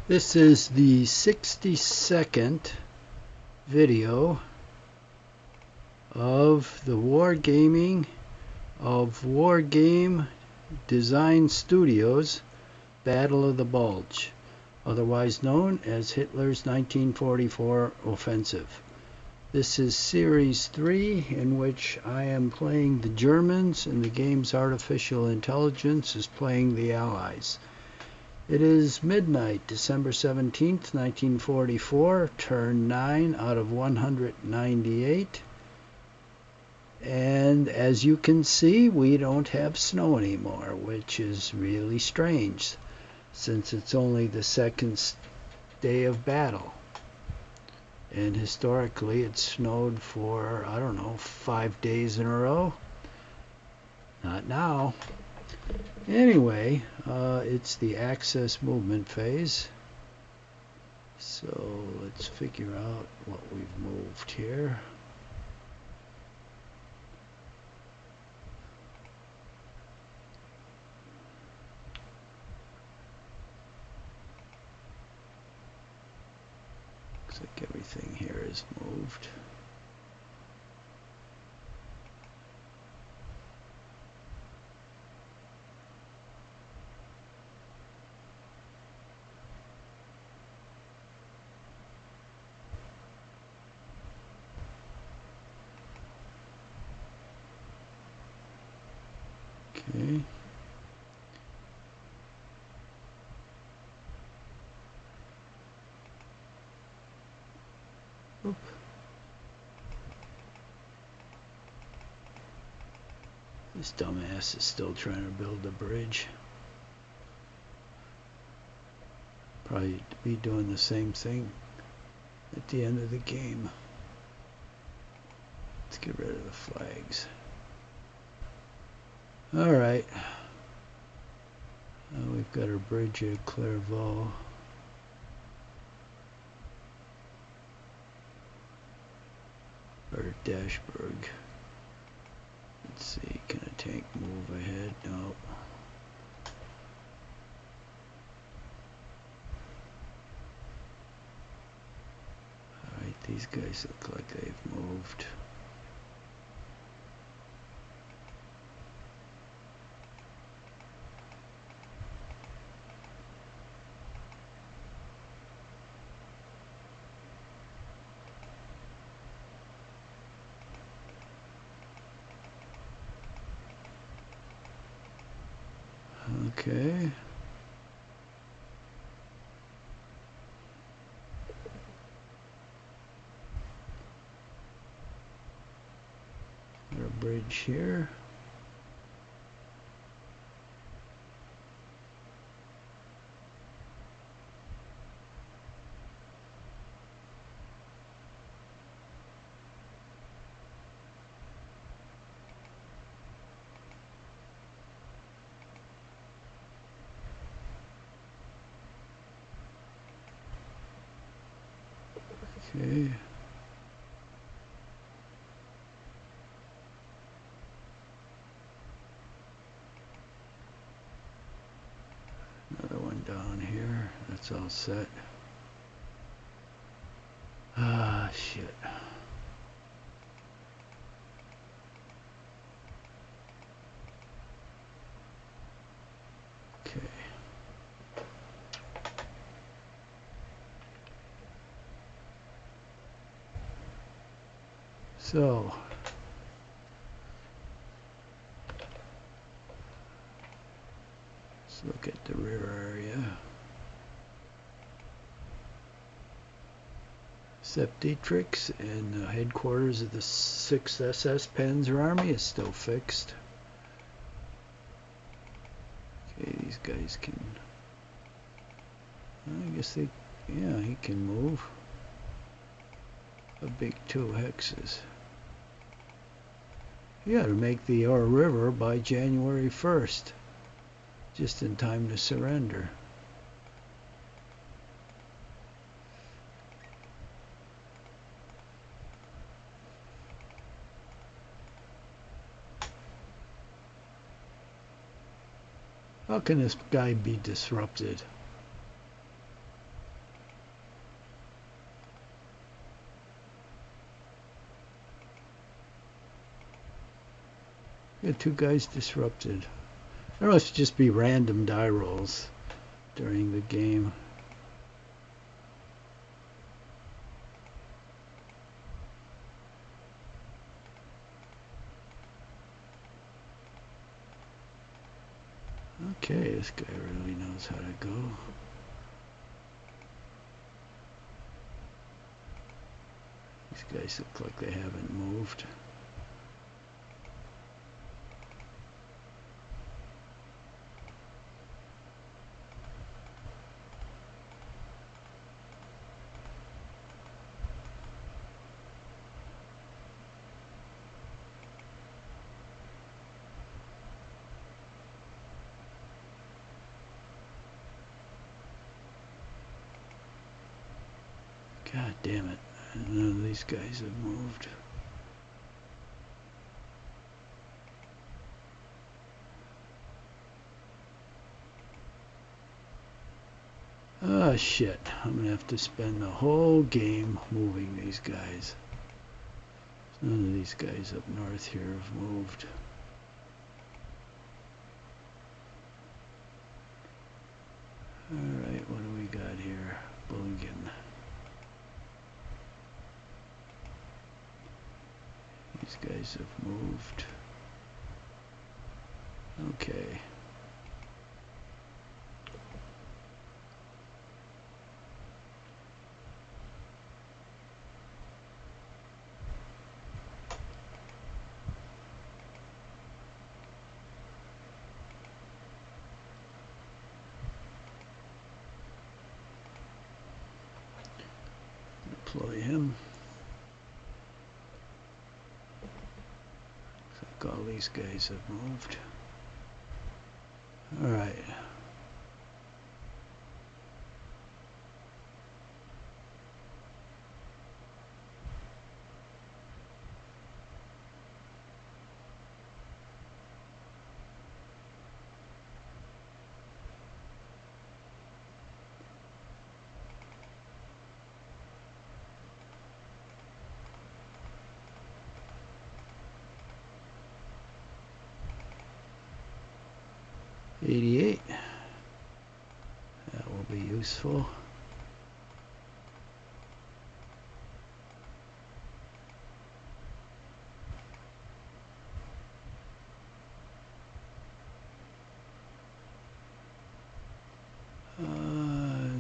This is the 62nd video of the wargaming of Wargame Design Studios Battle of the Bulge, otherwise known as Hitler's 1944 Offensive. This is Series 3, in which I am playing the Germans and the game's artificial intelligence is playing the Allies. It is midnight, December 17th, 1944, turn 9 out of 198. And as you can see, we don't have snow anymore, which is really strange, since it's only the second day of battle. And historically, it snowed for, I don't know, 5 days in a row. Not now. Anyway, it's the access movement phase. So let's figure out what we've moved here. Looks like everything here is moved. Okay. Oop. This dumbass is still trying to build a bridge. Probably be doing the same thing at the end of the game. Let's get rid of the flags. Alright. We've got our bridge at Clairvaux. Or Dashberg. Let's see, can a tank move ahead? No. Alright, these guys look like they've moved. Okay. Got a bridge here. Okay. Another one down here. That's all set. Ah, shit. Okay. So, let's look at the rear area. Septetrix and the headquarters of the 6th SS Panzer Army is still fixed. Okay, these guys can... I guess they... yeah, he can move. A big 2 hexes. You got to make the Ore River by January 1st. Just in time to surrender. How can this guy be disrupted? Got two guys disrupted. There must just be random die rolls during the game. Okay, this guy really knows how to go. These guys look like they haven't moved. God damn it. None of these guys have moved. Ah, shit. I'm gonna have to spend the whole game moving these guys. None of these guys up north here have moved. Alright, what do we got here? Bulge. These guys have moved. Okay. Deploy him. Looks like all these guys have moved. Alright. '88. That will be useful.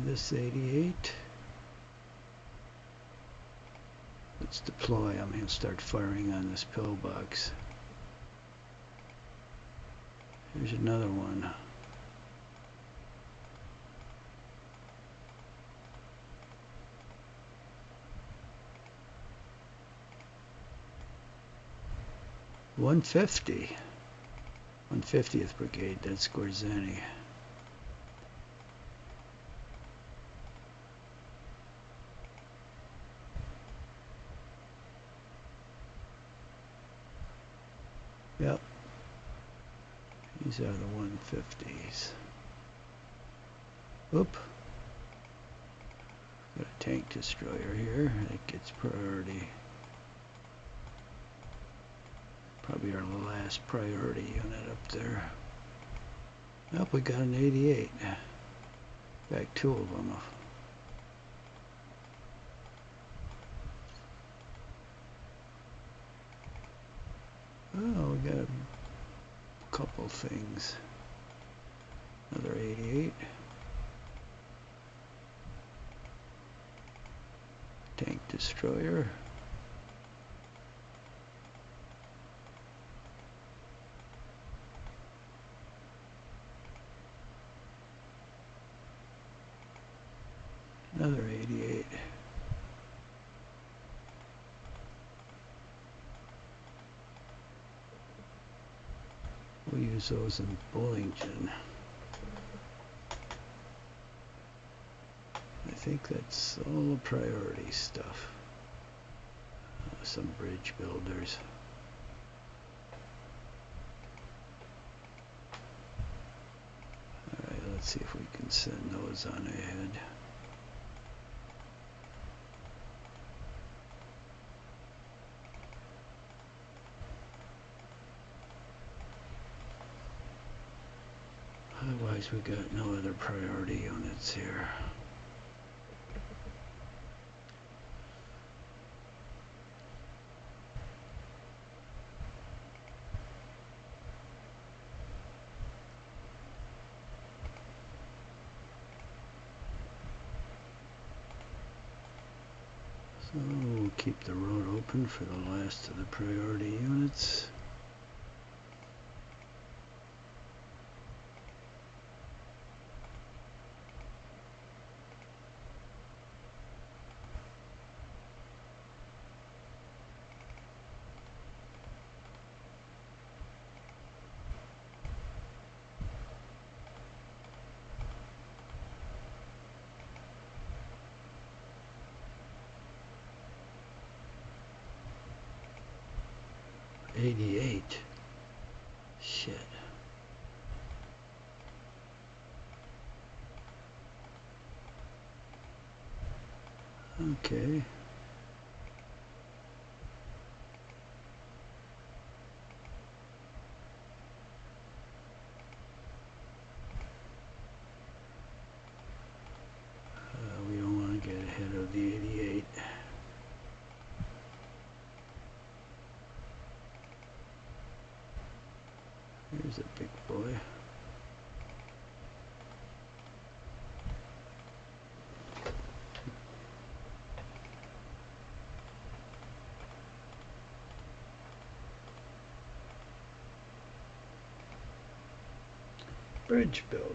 This 88. Let's deploy. I'm going to start firing on this pillbox. Here's another one. .150. 150th Brigade. That's Gorzani. Yep. These are the 150s. Oop. Got a tank destroyer here. That gets priority. Probably our last priority unit up there. Nope, we got an 88. In fact, two of them. Oh, we got a couple things. Another 88. Tank destroyer. Another 88. We'll use those in Bulge. I think that's all the priority stuff. Some bridge builders. Alright, let's see if we can send those on ahead. Otherwise we got no other priority units here. So we'll keep the road open for the last of the priority units. '88. Shit. Okay. We don't want to get ahead of the '88. Here's a big boy. Bridge builder.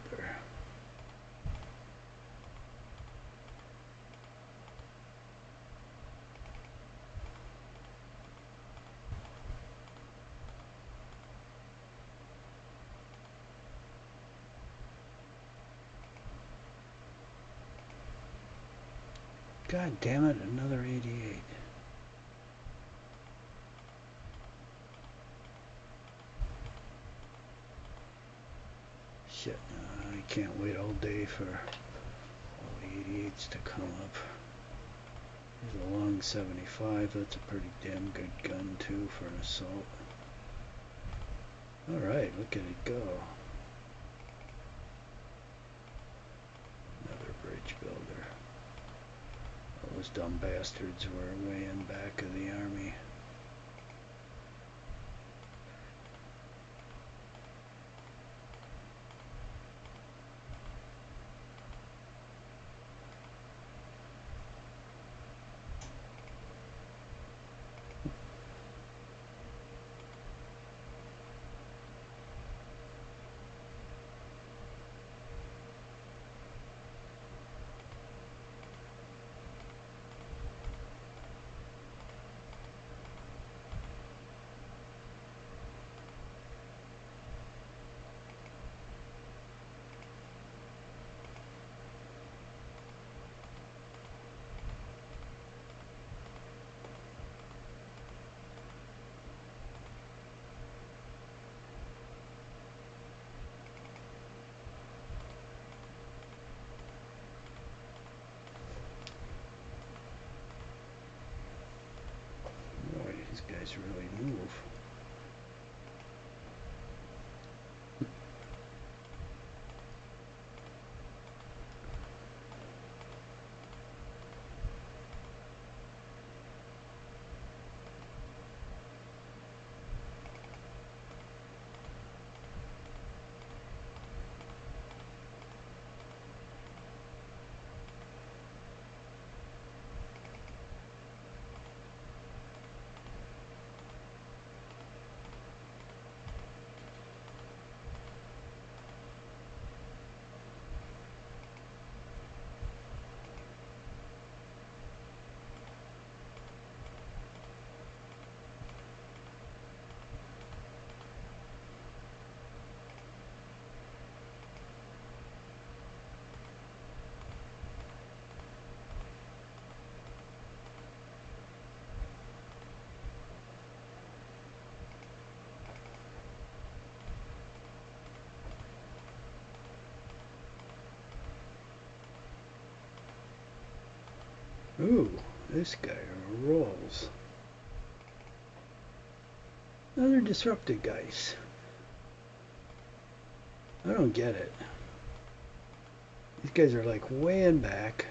God damn it, another '88. Shit, I can't wait all day for all the '88s to come up. Here's a long 75, that's a pretty damn good gun too for an assault. Alright, look at it go. Another bridge builder. Those dumb bastards were way in back of the army. Boy, these guys really move. Ooh, this guy rolls. Another disrupted guys. I don't get it. These guys are like way in back.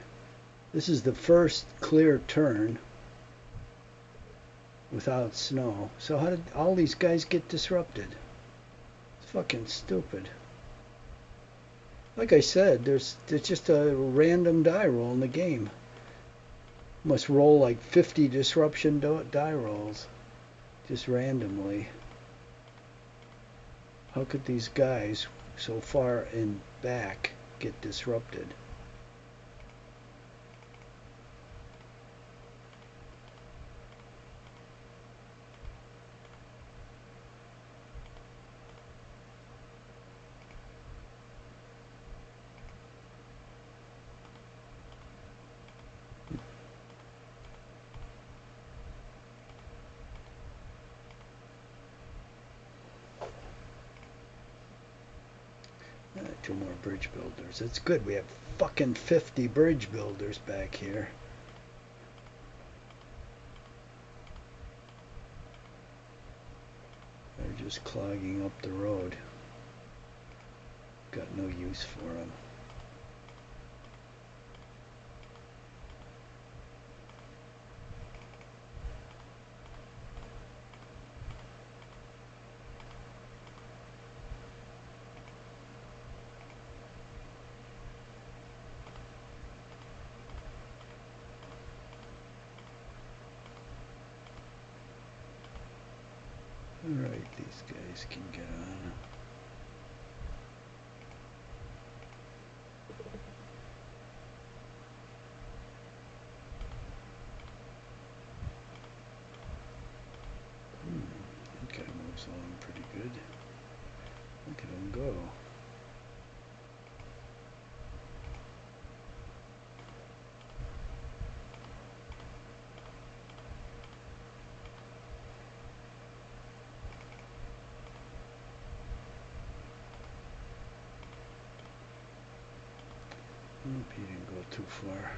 This is the first clear turn without snow. So how did all these guys get disrupted? It's fucking stupid. Like I said, there's just a random die roll in the game. Must roll like 50 disruption die rolls just randomly. How could these guys so far in back get disrupted? Two more bridge builders. It's good. We have fucking 50 bridge builders back here. They're just clogging up the road. Got no use for them. Alright, these guys can get on. That guy moves along pretty good. Look at him go. Hope he didn't go too far.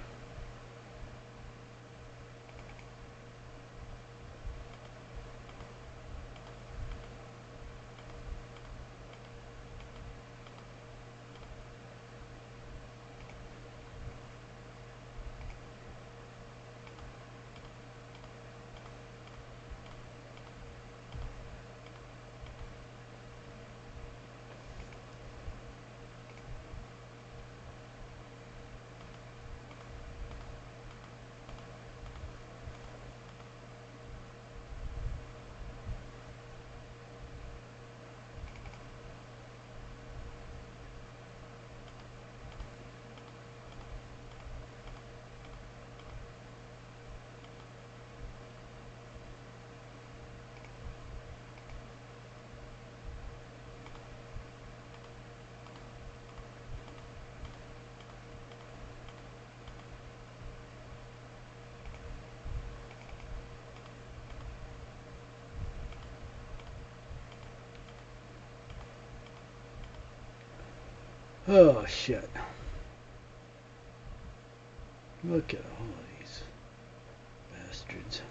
Oh shit. Look at all of these bastards.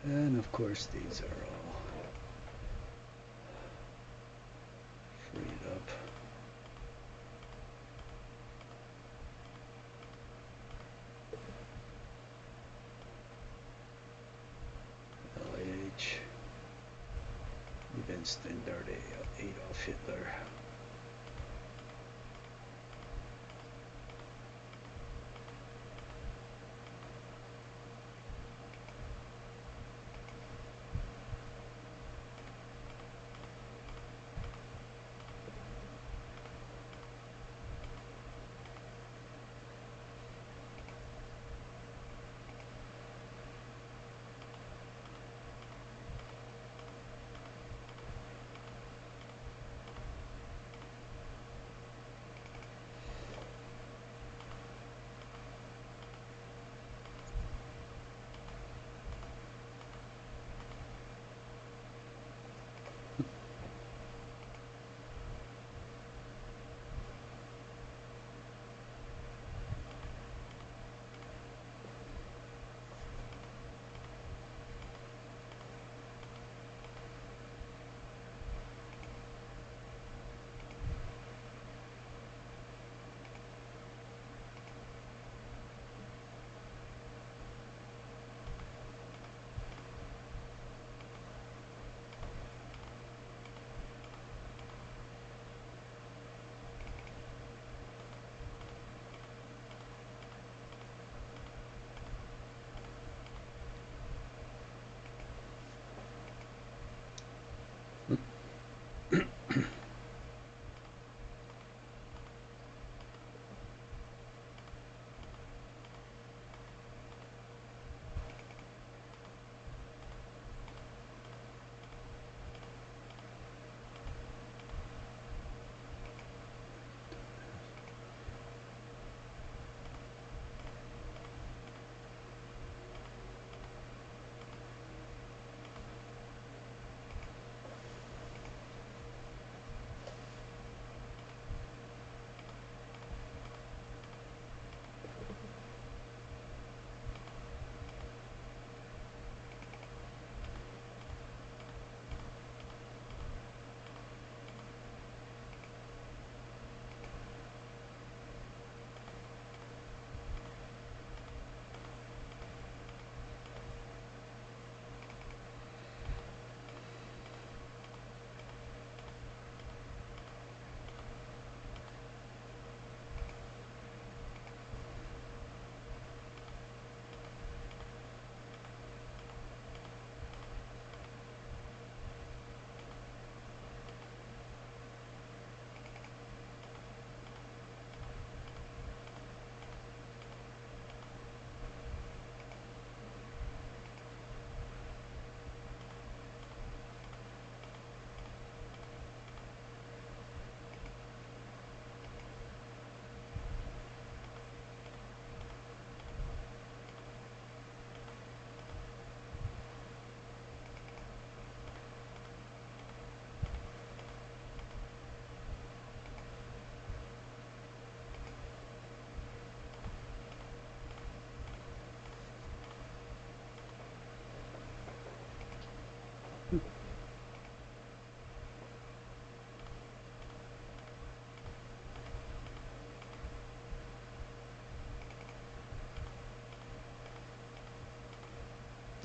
And of course these are all freed up. LH. Standard Adolf Hitler.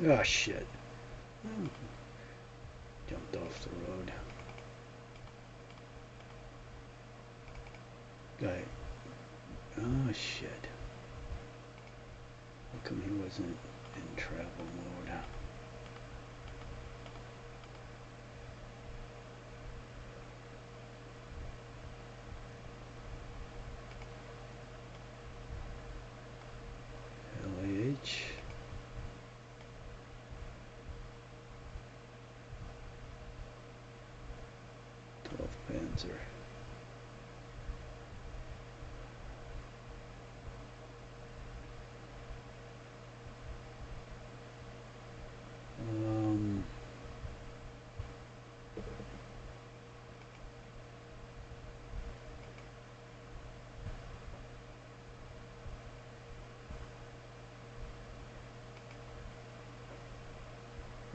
Oh shit. Oh, jumped off the road. Guy. Oh shit. How come he wasn't in travel mode? LAH. Panzer.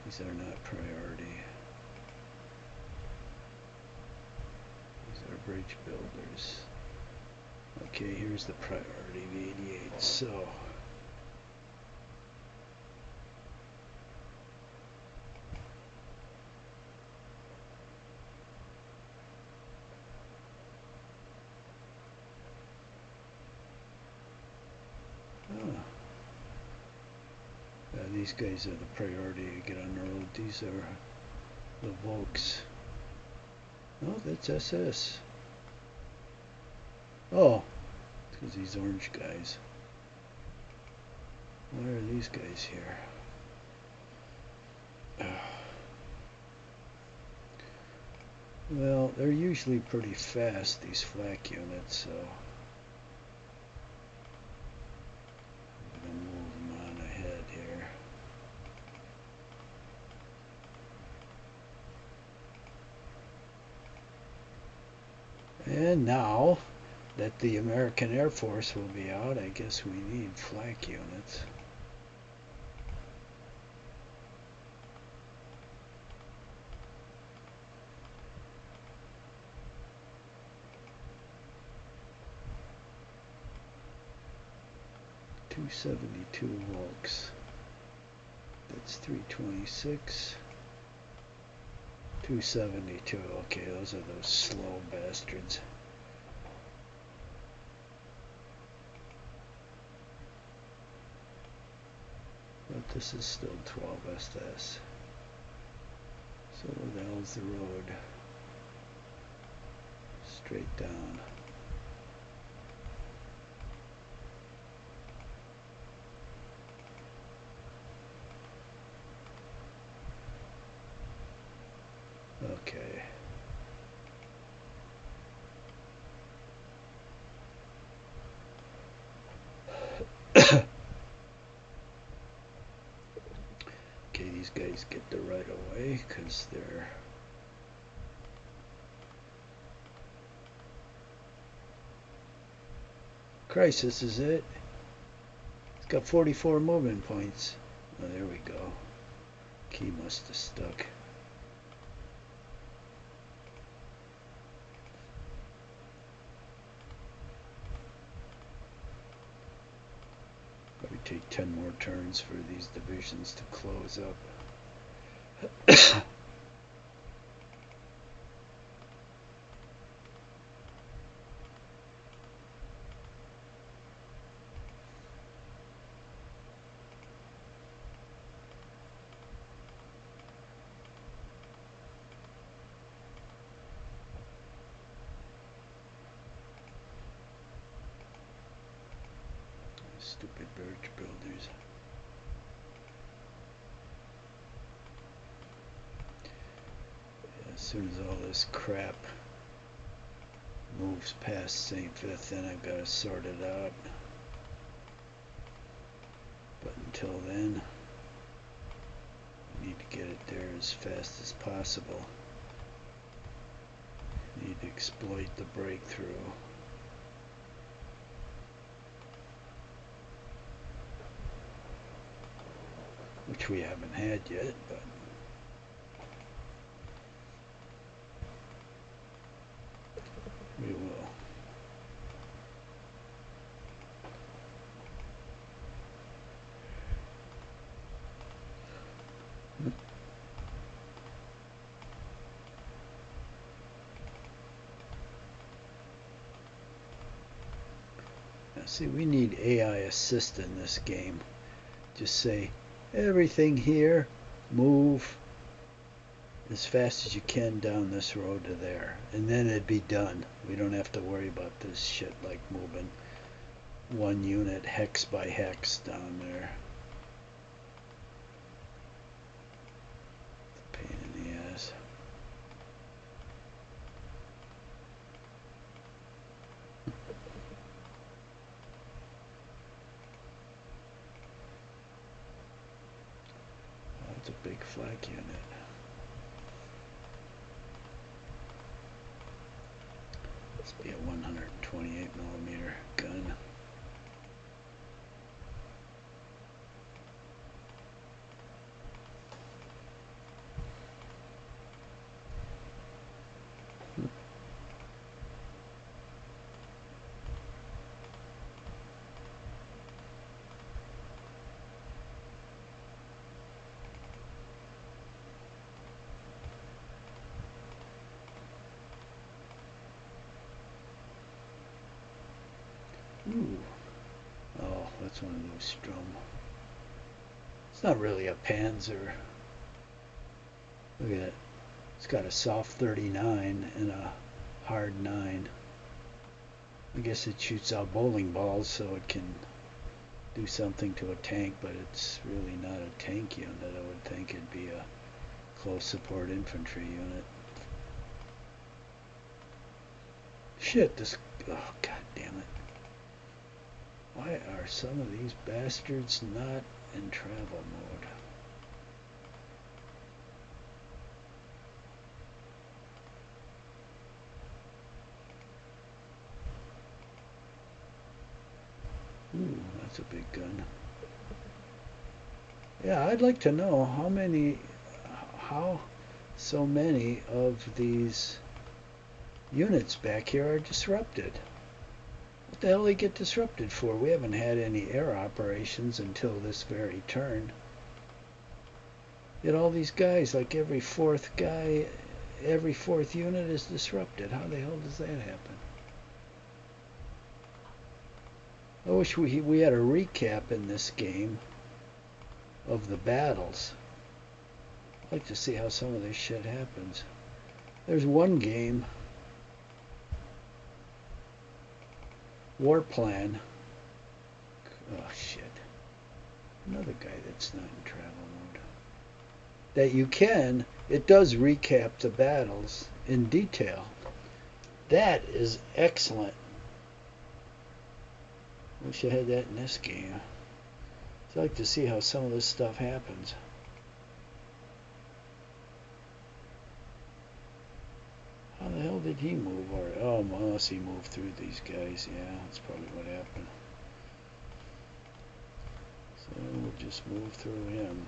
These are not priority. These are bridge builders. Okay, here's the priority V88. So these guys are the priority to get on the road. These are the Volks. Oh, that's SS. Oh, because these orange guys. Why are these guys here? Well, they're usually pretty fast, these flak units, so I'm going to move them on ahead here. And now that the American Air Force will be out, I guess we need flak units. .272 Volks. That's 326. 272. Okay, those are those slow bastards. But this is still 12 SS. So where the hell's the road? Straight down. Okay. Okay, these guys get the right of way because they're Crisis is it. It's got 44 movement points. Oh, there we go. Key must have stuck. Probably take 10 more turns for these divisions to close up. Stupid birch builders. As soon as all this crap moves past St. Fifth, then I've got to sort it out. But until then, I need to get it there as fast as possible. Need to exploit the breakthrough. Which we haven't had yet, but we will. Now, see, we need AI assist in this game. Just say, everything here, move as fast as you can down this road to there, and then it'd be done. We don't have to worry about this shit like moving one unit hex by hex down there. It's a pain in the ass. Oh, it's a big flak unit. Must be a 128mm gun. Ooh. Oh, that's one of those Strom. It's not really a Panzer. Look at it. It's got a soft 39 and a hard 9. I guess it shoots out bowling balls so it can do something to a tank, but it's really not a tank unit. I would think it'd be a close support infantry unit. Shit, this... Oh, god damn it. Why are some of these bastards not in travel mode? Ooh, that's a big gun. Yeah, I'd like to know how so many of these units back here are disrupted. What the hell they get disrupted for? We haven't had any air operations until this very turn. Yet all these guys, like every fourth guy, every fourth unit is disrupted. How the hell does that happen? I wish we had a recap in this game of the battles. I'd like to see how some of this shit happens. There's one game, War Plan. Oh shit. Another guy that's not in travel mode. That you can, it does recap the battles in detail. That is excellent. Wish I had that in this game. I'd like to see how some of this stuff happens. How the hell did he move? Or, oh, unless he moved through these guys. Yeah, that's probably what happened. So we'll just move through him.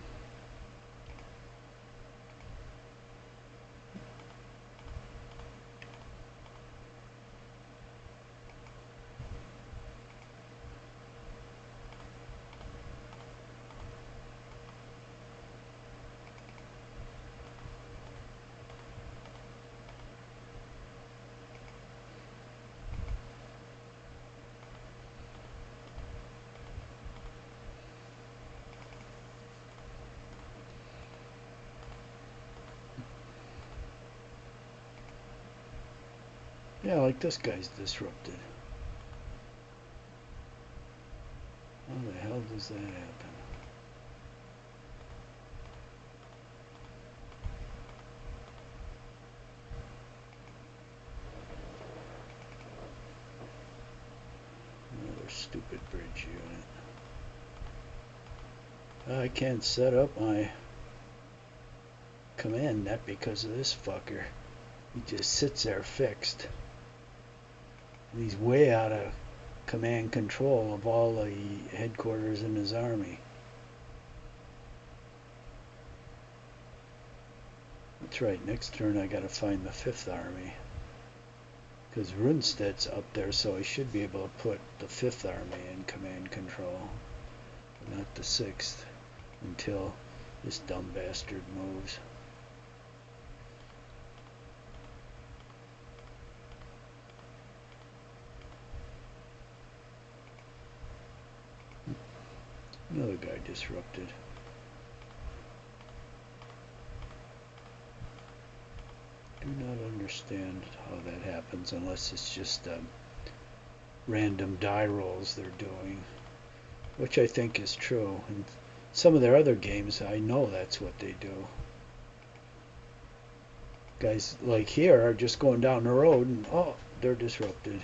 Yeah, like this guy's disrupted. How the hell does that happen? Another stupid bridge unit. I can't set up my command net because of this fucker. He just sits there fixed. And he's way out of command control of all the headquarters in his army. That's right, next turn I gotta find the 5th Army. Because Rundstedt's up there, so I should be able to put the 5th Army in command control. But not the 6th. Until This dumb bastard moves. Another guy disrupted. Do not understand how that happens unless it's just random die rolls they're doing, which I think is true. And some of their other games, I know that's what they do. Guys like here are just going down the road and oh, they're disrupted.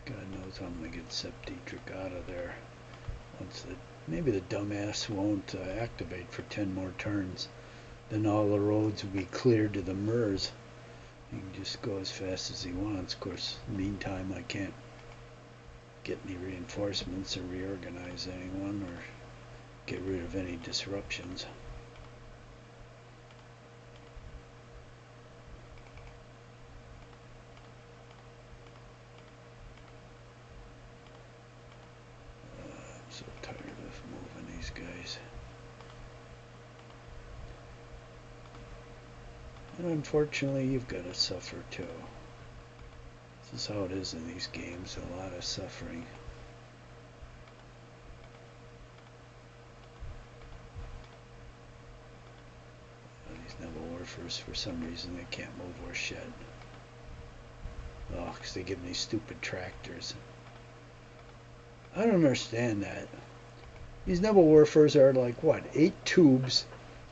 God knows I'm gonna get Septedric out of there. Maybe the dumbass won't activate for 10 more turns. Then all the roads will be cleared to the MERS. He can just go as fast as he wants. Of course, in the meantime, I can't get any reinforcements or reorganize anyone or get rid of any disruptions. I'm so tired of moving these guys. And unfortunately, you've got to suffer too. This is how it is in these games, a lot of suffering. These Neville Warfers, for some reason, they can't move or shed. Oh, because they give me stupid tractors. I don't understand that. These Neville Warfers are like, what, 8 tubes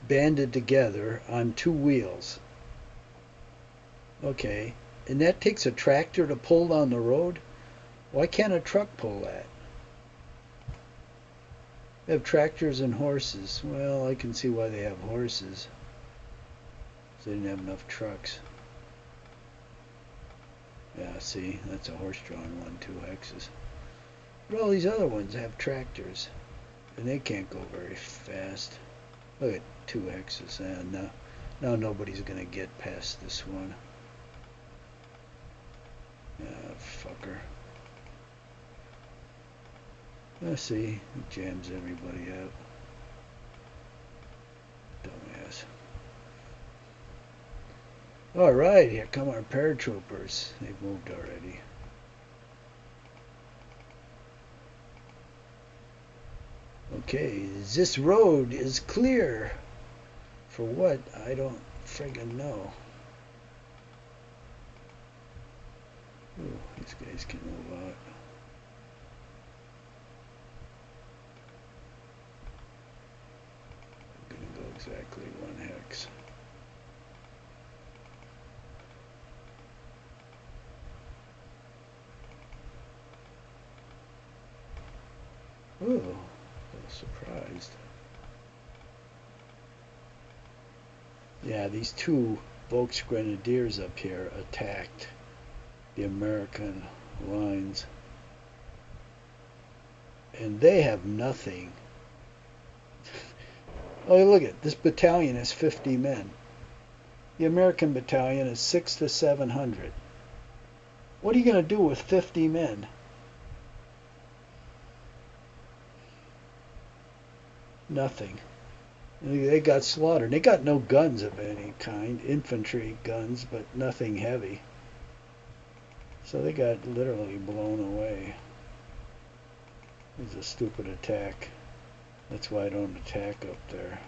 banded together on 2 wheels. Okay, and that takes a tractor to pull down the road? Why can't a truck pull that? They have tractors and horses. Well, I can see why they have horses. They didn't have enough trucks. Yeah, see, that's a horse-drawn one, 2 hexes. But all these other ones have tractors, and they can't go very fast. Look at 2 hexes, and now nobody's going to get past this one. Ah, fucker. Let's see, it jams everybody out. Dumbass. Alright, here come our paratroopers. They've moved already. Okay, this road is clear. For what? I don't friggin' know. Ooh, these guys can move out. I'm gonna go exactly 1 hex. Ooh, a little surprised. Yeah, these 2 Volksgrenadiers up here attacked the American lines. And they have nothing. Oh, look at this battalion is 50 men. The American battalion is 600 to 700. What are you going to do with 50 men? Nothing. They got slaughtered. They got no guns of any kind. Infantry guns, but nothing heavy. So they got literally blown away. It was a stupid attack. That's why I don't attack up there.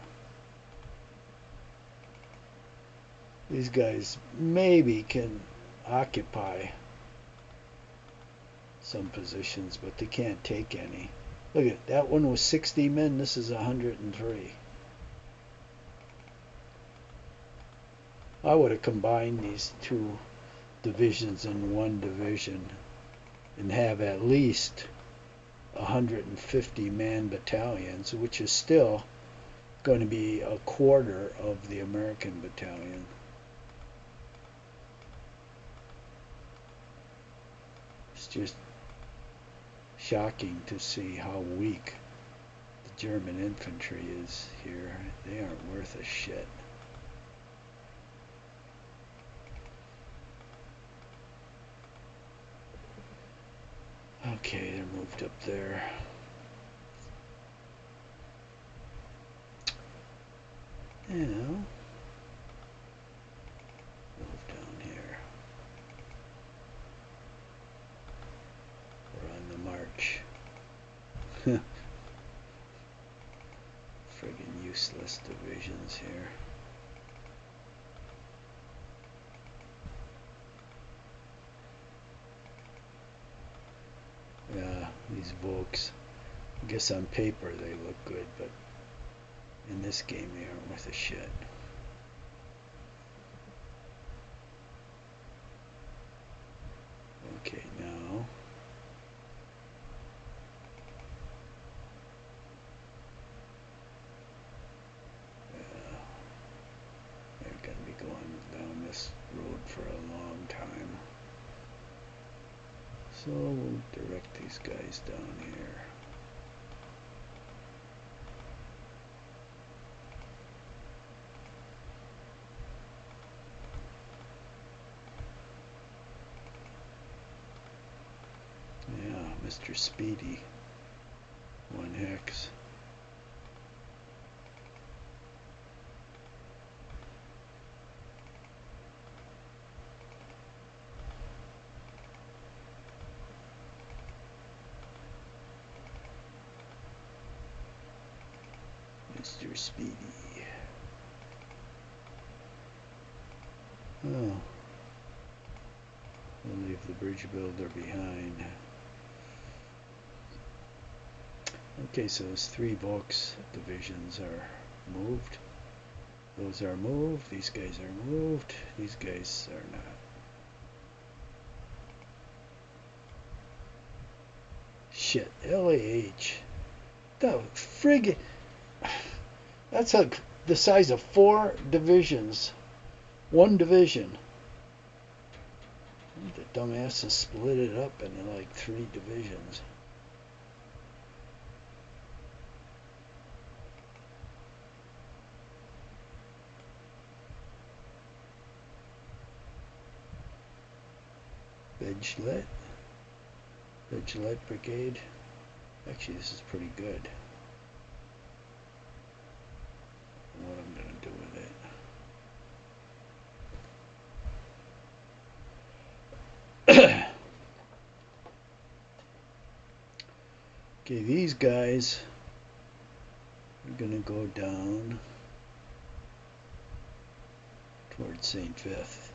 These guys maybe can occupy some positions, but they can't take any. Look at that one was 60 men. This is 103. I would have combined these 2 divisions in 1 division and have at least 150 man battalions, which is still going to be a quarter of the American battalion. It's just shocking to see how weak the German infantry is here. They aren't worth a shit. Okay, they're moved up there. Now, move down here. We're on the march. Friggin' useless divisions here. Yeah, these Volks. I guess on paper they look good, but in this game they aren't worth a shit. Okay, now they're going to be going down this road for a long time. So we'll direct these guys down here. Yeah, Mr. Speedy. 1 hex. Mr. Speedy. Oh. We'll leave the bridge builder behind. Okay, so those 3 Volks divisions are moved. Those are moved. These guys are moved. These guys are not. Shit, LAH. The friggin'. That's like the size of 4 divisions. 1 division. The dumbasses split it up into like 3 divisions. Gillette Brigade. Actually, this is pretty good. What I'm going to do with it. Okay, these guys are going to go down towards St. Vith.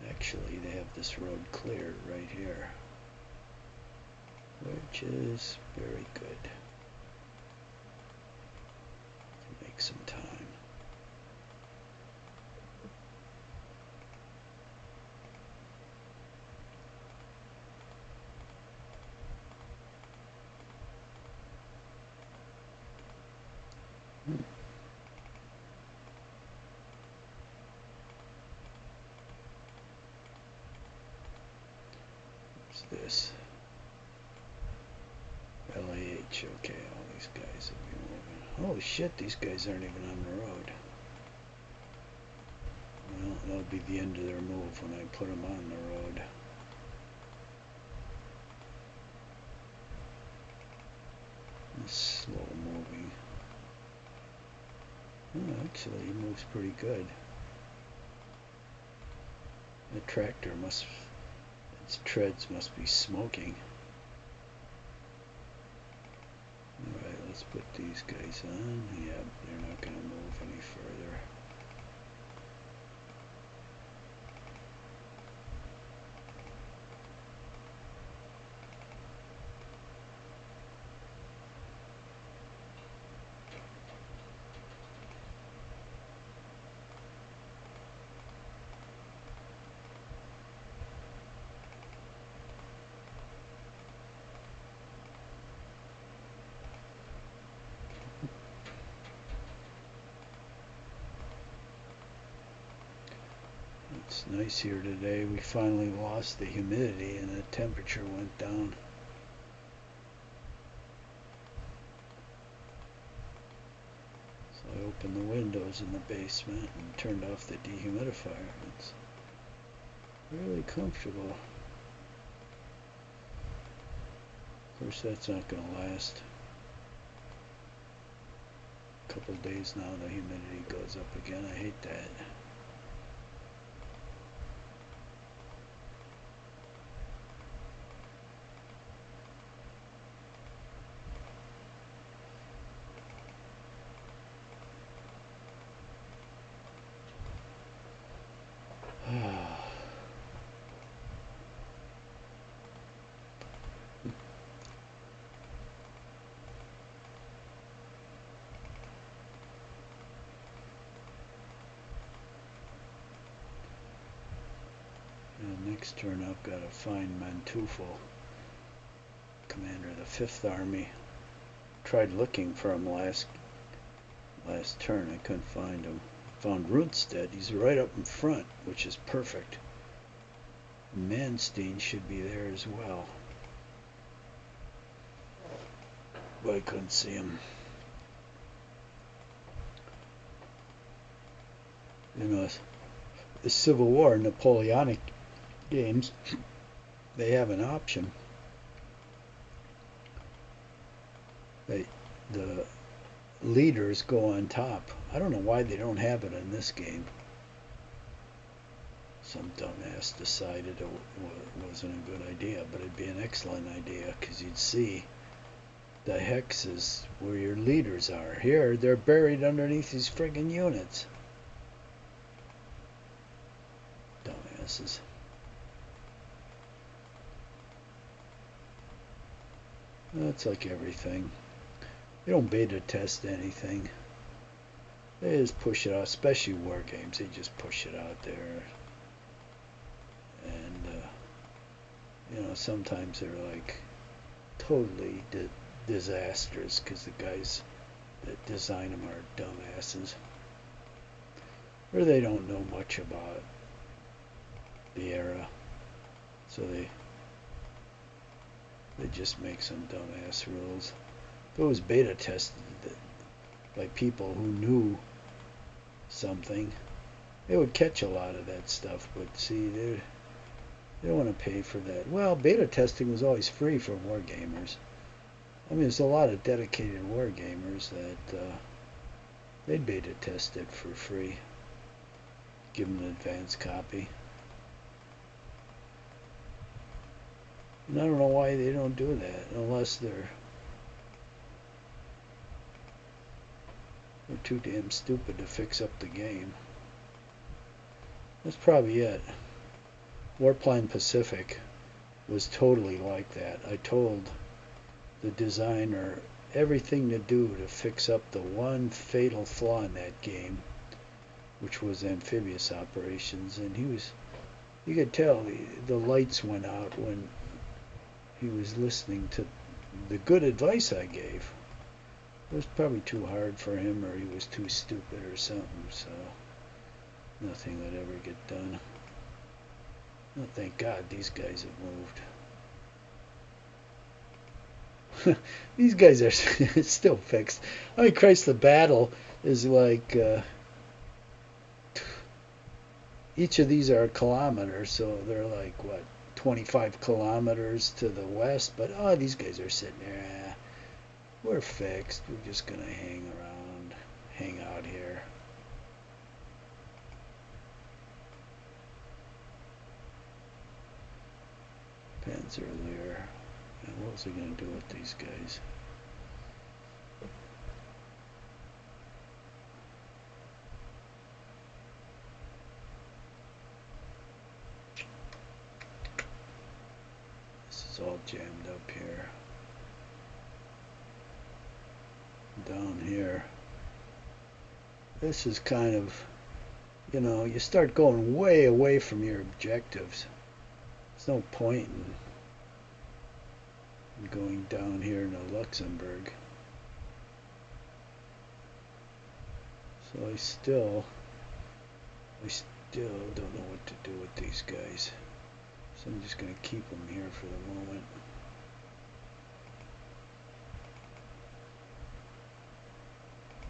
Actually, they have this road cleared right here, which is very good. Make some time. What's this? LAH. Okay, all these guys will be moving. Holy shit, these guys aren't even on the road. Well, that'll be the end of their move when I put them on the road. It's slow moving. Oh, actually, he moves pretty good. The tractor must, its treads must be smoking. Alright, let's put these guys on. Yeah, they're not going to move any further. It's nice here today. We finally lost the humidity and the temperature went down. So I opened the windows in the basement and turned off the dehumidifier. It's really comfortable. Of course, that's not going to last. A couple of days now, the humidity goes up again. I hate that. Next turn I've got to find Manteuffel, commander of the 5th Army. Tried looking for him last turn. I couldn't find him. Found Rundstedt. He's right up in front, which is perfect. Manstein should be there as well, but I couldn't see him. You know, the Civil War, Napoleonic games, they have an option. The leaders go on top. I don't know why they don't have it in this game. Some dumbass decided it wasn't a good idea, but it'd be an excellent idea because you'd see the hexes where your leaders are. Here, they're buried underneath these friggin' units. Dumbasses. That's like everything. They don't beta test anything. They just push it out, especially war games. They just push it out there. And, you know, sometimes they're like totally disastrous because the guys that design them are dumbasses. Or they don't know much about the era. So they just make some dumbass rules. If it was beta tested by people who knew something, they would catch a lot of that stuff. But see, they don't want to pay for that. Well, beta testing was always free for wargamers. I mean, there's a lot of dedicated wargamers that they'd beta test it for free. Give them an advance copy. And I don't know why they don't do that, unless they're too damn stupid to fix up the game. That's probably it. Warplane Pacific was totally like that. I told the designer everything to do to fix up the one fatal flaw in that game, which was amphibious operations, and you could tell the lights went out when he was listening to the good advice I gave. It was probably too hard for him, or he was too stupid or something, so nothing would ever get done. Oh, thank God these guys have moved. These guys are still fixed. I mean, Christ, the battle is like each of these are a kilometer, so they're like what, 25 kilometers to the west. But oh, these guys are sitting there. We're fixed. We're just gonna hang around, hang out here. Panzerlehr. And what was I gonna do with these guys? This is all jammed up here. Down here. This is kind of, you know, you start going way away from your objectives. There's no point in going down here into Luxembourg. So I still don't know what to do with these guys. So I'm just going to keep them here for the moment.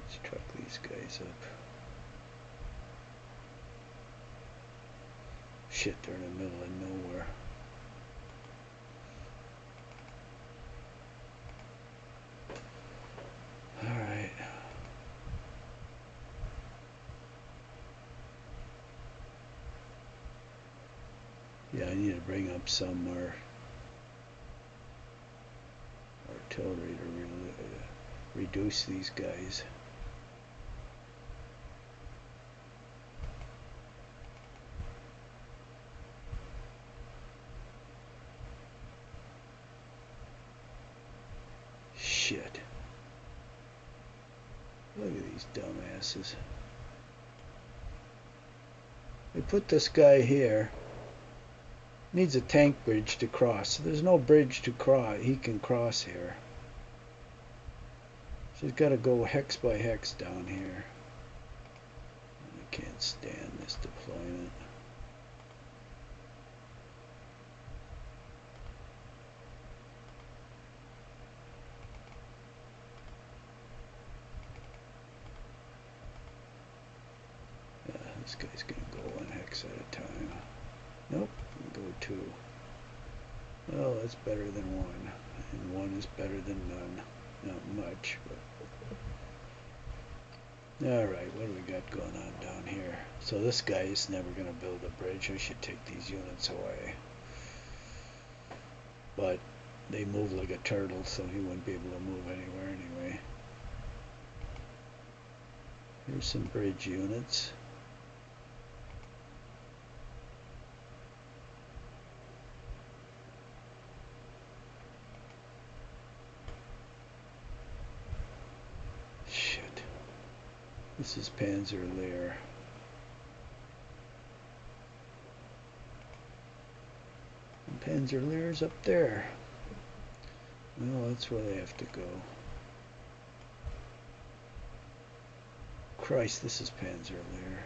Let's truck these guys up. Shit, they're in the middle of nowhere. Alright. Yeah, I need to bring up some more artillery to reduce these guys. Shit. Look at these dumbasses. They put this guy here. Needs a tank bridge to cross. So there's no bridge to cross. He can cross here. So he's got to go hex by hex down here. I can't stand this deployment. Yeah, this guy's going to go one hex at a time. Nope, go two. Well, that's better than one. And one is better than none. Not much, but... Alright, what do we got going on down here? So this guy is never going to build a bridge. I should take these units away. But they move like a turtle, so he wouldn't be able to move anywhere anyway. Here's some bridge units. This is Panzer Lehr. And Panzer Lehr's up there. Well, that's where they have to go. Christ, this is Panzer Lehr.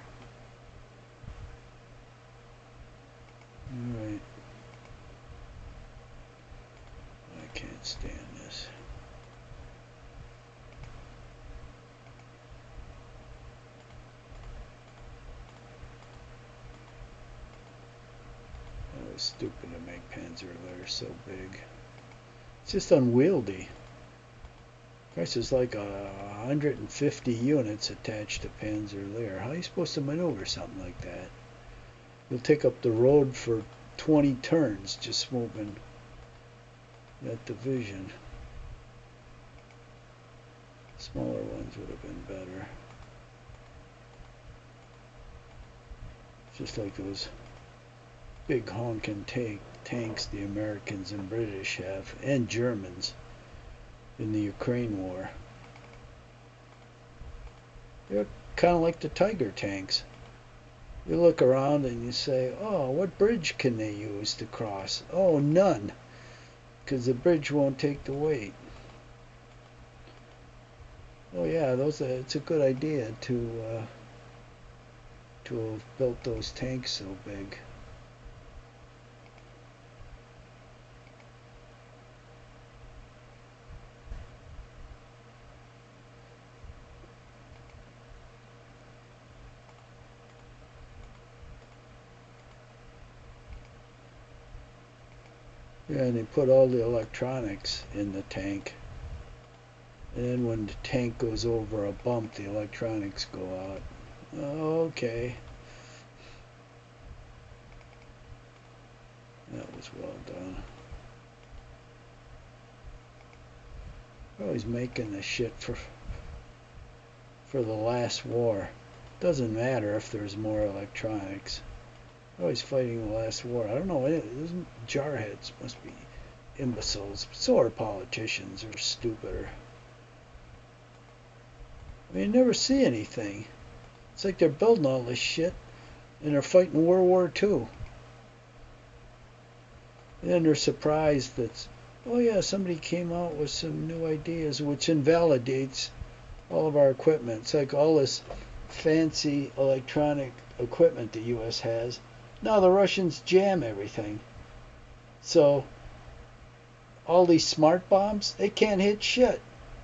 Alright. I can't stand this. Stupid to make Panzer Lehr so big. It's just unwieldy. This is like 150 units attached to Panzer Lehr. How are you supposed to maneuver something like that? You'll take up the road for 20 turns just moving that division. Smaller ones would have been better. Just like those big honking tanks the Americans and British have, and Germans, in the Ukraine war. They're kind of like the Tiger tanks. You look around and you say, oh, what bridge can they use to cross? Oh, none, because the bridge won't take the weight. Oh yeah, it's a good idea to have built those tanks so big. Yeah, and they put all the electronics in the tank. And then when the tank goes over a bump, the electronics go out. Okay. That was well done. Always making this shit for the last war. Doesn't matter if there's more electronics. Always fighting the last war. I don't know. Jarheads must be imbeciles. So are politicians. They're stupider. I mean, you never see anything. It's like they're building all this shit and they're fighting World War II. And then they're surprised that, oh yeah, somebody came out with some new ideas which invalidates all of our equipment. It's like all this fancy electronic equipment the U.S. has. Now the Russians jam everything. So all these smart bombs, they can't hit shit.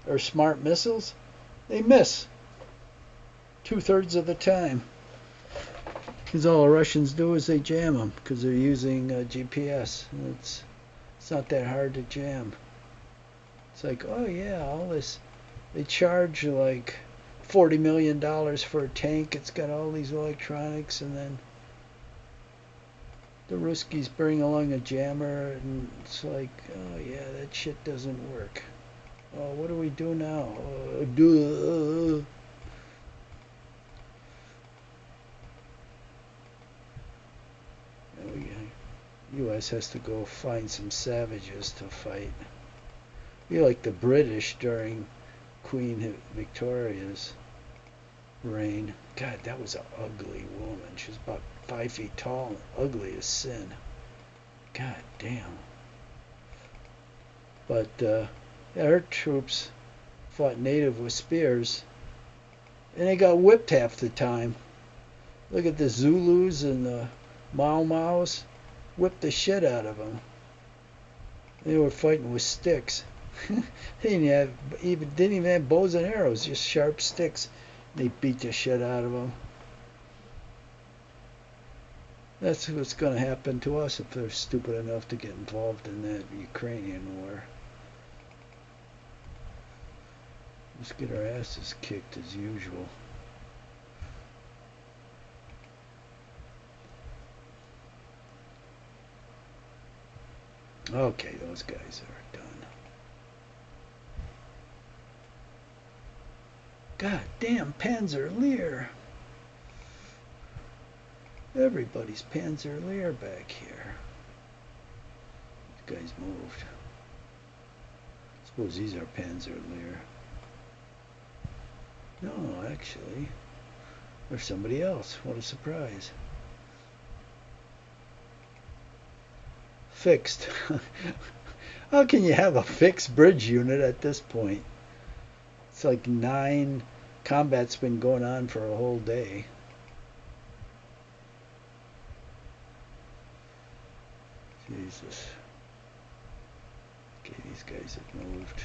Or smart missiles, they miss 2/3 of the time. Because all the Russians do is they jam them because they're using GPS. It's not that hard to jam. It's like, oh yeah, all this. They charge like $40 million for a tank. It's got all these electronics, and then the Ruskies bring along a jammer, and it's like, oh yeah, that shit doesn't work. Oh, what do we do now? U.S. has to go find some savages to fight. Be like the British during Queen Victoria's reign. God, that was an ugly woman. She was about 5 feet tall and ugly as sin. God damn. But yeah, her troops fought native with spears, and they got whipped half the time. Look at the Zulus and the Mau Maus. Whipped the shit out of them. They were fighting with sticks. They didn't even have bows and arrows, just sharp sticks. They beat the shit out of them. That's what's going to happen to us if they're stupid enough to get involved in that Ukrainian war. Just get our asses kicked as usual. Okay, those guys are done. God damn, Panzer Lehr. Everybody's Panzer Lehr back here. These guys moved. I suppose these are Panzer Lehr. No, actually. There's somebody else. What a surprise. Fixed. How can you have a fixed bridge unit at this point? It's like 9. Combat's been going on for a whole day. Jesus. Okay, these guys have moved.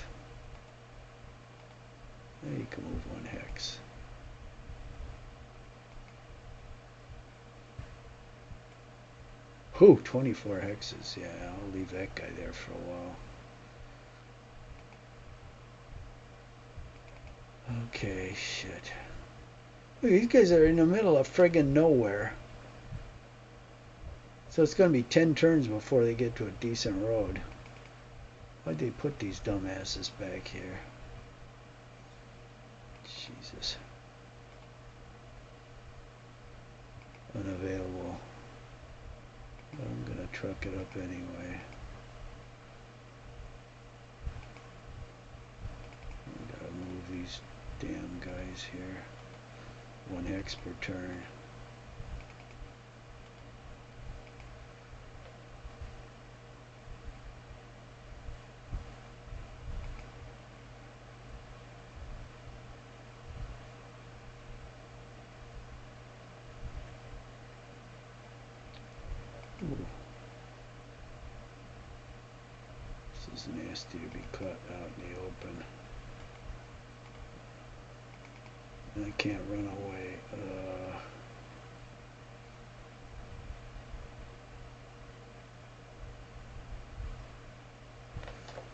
Now you can move 1 hex. Whew, 24 hexes. Yeah, I'll leave that guy there for a while. Okay, shit. Look, these guys are in the middle of friggin' nowhere. So it's going to be 10 turns before they get to a decent road. Why'd they put these dumbasses back here? Jesus. Unavailable. I'm going to truck it up anyway. Gotta move these damn guys here. 1 hex per turn. Ooh. This is nasty to be caught out in the open. And I can't run away.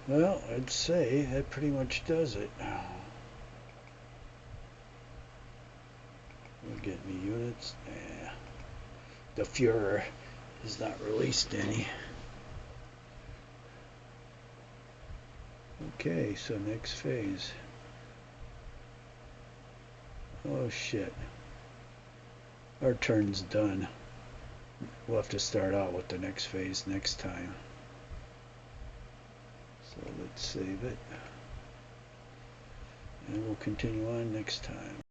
Well, I'd say that pretty much does it. We'll get any units? Nah. The Fuhrer has not released any. Okay, so next phase. Oh shit. Our turn's done. We'll have to start out with the next phase next time. So let's save it. And we'll continue on next time.